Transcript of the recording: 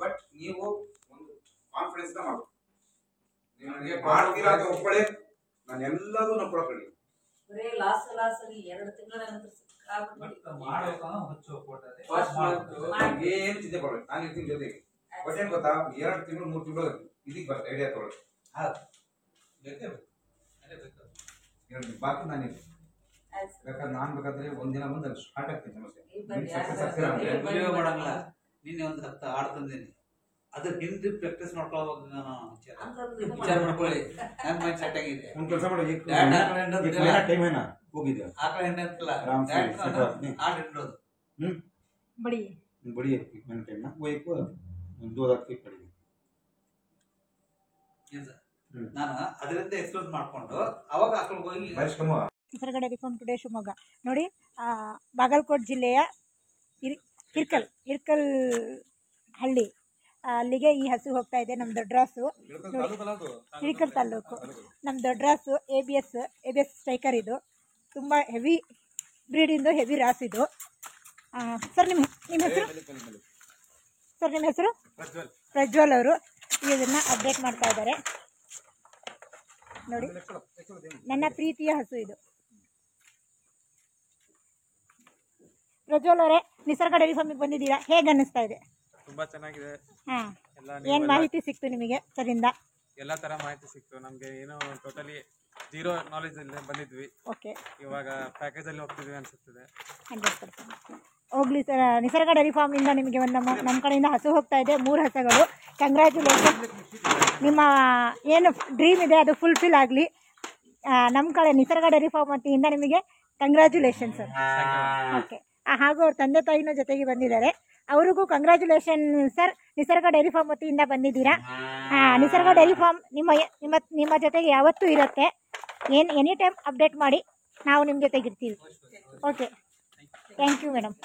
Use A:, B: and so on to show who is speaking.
A: But ನೀವು ಒಂದು confidence ಮಾಡಬೇಕು. ನಿಮಗೆ ಮಾಡ್ತೀರಾ ಅಂತ ಒಪ್ಪಳೆ ನಾನು ಎಲ್ಲದೂ ನೋಡ್ಕೊಳ್ಕೊಳ್ಳಿ.
B: ಬರೇ ಲಾಸ್ ಆಗಿ 2 ತಿಂಗಳ ನಂತರ
A: ಏನು ಚಿಂತೆ ಪಡ್ಬೇಕು, ನಾನು ಇರ್ತೀನಿ ಜೊತೆಗೆ. ಬಟ್ ಏನ್ ಗೊತ್ತಾ, 2 ತಿಂಗಳು 3 ತಿಂಗಳು ಇದಕ್ಕೆ ಬರ್ತಾ ಐಡಿಯಾ ತಗೊಳ್ಳಿ. ಬಾಕಿ ನಾನು ಬೇಕಾದ್ರೆ ನಾನು ಬೇಕಾದ್ರೆ ಒಂದಿನ ಮುಂದೆ ಸ್ಟಾರ್ಟ್ ಆಗ್ತೀನಿ ಸಮಸ್ಯೆ.
C: ಮಾಡಂಗಿಲ್ಲ. ನಿನ್ನೆ ಒಂದು 10 ಹಾಡು ತಂದೀನಿ, ಅದ್ರ ಹಿಂದೆ ಪ್ರಾಕ್ಟೀಸ್ ಮಾಡ್ಕೊಳ್ಳೋವಾಗ ವಿಚಾರ ಮಾಡ್ಕೊಳ್ಳಿ. ನನ್ನ ಮೈಂಡ್ ಸೆಟ್ ಆಗಿದೆ.
A: ಒಂದು ಕೆಲಸ ಮಾಡಿ,
C: ಟೈಮ್ ಏನ ಹೋಗಿದ್ದೆ ಆಕಳ ಹೆಣ್ಣೆ ಅಂತಲ್ಲ ಹಾಡು ಹಿಡಿಯೋದು
D: बड़ी
C: बड़ी मैंने टाइम ना वो एक 2000 फीट पड़ी ನಾನು ಅದರಿಂದ ಎಕ್ಸ್ಪ್ಲೋರ್ ಮಾಡ್ಕೊಂಡು ಅವಾಗ ಆಕಳಿಗೆ ಹೋಗಿ
D: ನಿಸರ್ಗ ಡೈರಿ ಫಾರ್ಮ್ ಟುಡೇ ಶಿವಮೊಗ್ಗ ನೋಡಿ. ಬಾಗಲಕೋಟೆ ಜಿಲ್ಲೆಯ ಹಿರ್ಕಲ್ ಹಳ್ಳಿ ಅಲ್ಲಿಗೆ ಈ ಹಸು ಹೋಗ್ತಾ ಇದೆ. ನಮ್ಮ ದೊಡ್ಡರಾಸು ಹಿರ್ಕಲ್ ತಾಲೂಕು. ನಮ್ಮ ದೊಡ್ಡರಾಸು ABS ಸ್ಟ್ರೈಕರ್. ಇದು ತುಂಬ ಹೆವಿ ಬ್ರೀಡಿಂದು ಹೆವಿ ರಾಸ್ ಇದು. ಸರ್ ನಿಮ್ಮ ಹೆಸರು? ಸರ್ ನಿಮ್ಮ ಹೆಸರು? ಪ್ರಜ್ವಲ್ ಅವರು ಇದನ್ನು ಅಪ್ಡೇಟ್ ಮಾಡ್ತಾ ಇದ್ದಾರೆ ನೋಡಿ. ನನ್ನ ಪ್ರೀತಿಯ ಹಸು ಇದು. ಪ್ರಜ್ವಲ್ ಅವರೇ, ನಿಸರ್ಗ ಡೈರಿ ಫಾರ್ಮಿಗೆ ಬಂದಿದ್ದೀರಾ, ಹೇಗೆ ಅನ್ನಿಸ್ತಾ ಇದೆ?
E: ತುಂಬಾ ಚೆನ್ನಾಗಿದೆ.
D: ಏನು ಮಾಹಿತಿ ಸಿಕ್ತು ನಿಮಗೆ ಸರಿಂದ?
E: ಎಲ್ಲ ತರ ಮಾಹಿತಿ ಸಿಕ್ತು ನಮಗೆ. ಏನೋ ಟೋಟಲಿ ಜೀರೋ ನಾಲೆಜ್ ಅಲ್ಲಿ ಬಂದಿದ್ವಿ.
D: ಓಕೆ, ಇವಾಗ
E: ಪ್ಯಾಕೇಜ್ ಅಲ್ಲಿ ಹೋಗ್ತಿದ್ವಿ ಅನ್ಸುತ್ತದೆ.
D: 100% ಹೋಗ್ಲಿ ಸರ್. ನಿಸರ್ಗ ಡೈರಿ ಫಾರ್ಮ್ ಇಂದ ನಿಮಗೆ ಒಂದು ನಮ್ಮ ಕಡೆಯಿಂದ ಹಸು ಹೋಗ್ತಾ ಇದೆ, 3 ಹಸುಗಳು. ಕಂಗ್ರ್ಯಾಚುಲೇಷನ್. ನಿಮ್ಮ ಏನು ಡ್ರೀಮ್ ಇದೆ ಅದು ಫುಲ್ಫಿಲ್ ಆಗಲಿ. ನಮ್ಮ ಕಡೆ ನಿಸರ್ಗ ಡೈರಿ ಫಾರ್ಮ್ ವತಿಯಿಂದ ನಿಮಗೆ ಕಂಗ್ರ್ಯಾಚುಲೇಷನ್ ಸರ್. ಓಕೆ, ಹಾಗೂ ಅವ್ರ ತಂದೆ ತಾಯಿನೂ ಜೊತೆಗೆ ಬಂದಿದ್ದಾರೆ, ಅವ್ರಿಗೂ ಕಂಗ್ರ್ಯಾಚುಲೇಷನ್ ಸರ್. ನಿಸರ್ಗ ಡೈರಿ ಫಾರ್ಮ್ ವತಿಯಿಂದ ಬಂದಿದ್ದೀರಾ. ನಿಸರ್ಗ ಡೈರಿ ಫಾರ್ಮ್ ನಿಮ್ಮ ಜೊತೆಗೆ ಯಾವತ್ತೂ ಇರುತ್ತೆ. ಎನಿ ಟೈಮ್ ಅಪ್ಡೇಟ್ ಮಾಡಿ, ನಾವು ನಿಮ್ಮ ಜೊತೆಗೆ ಇರ್ತೀವಿ. Okay, thank you madam.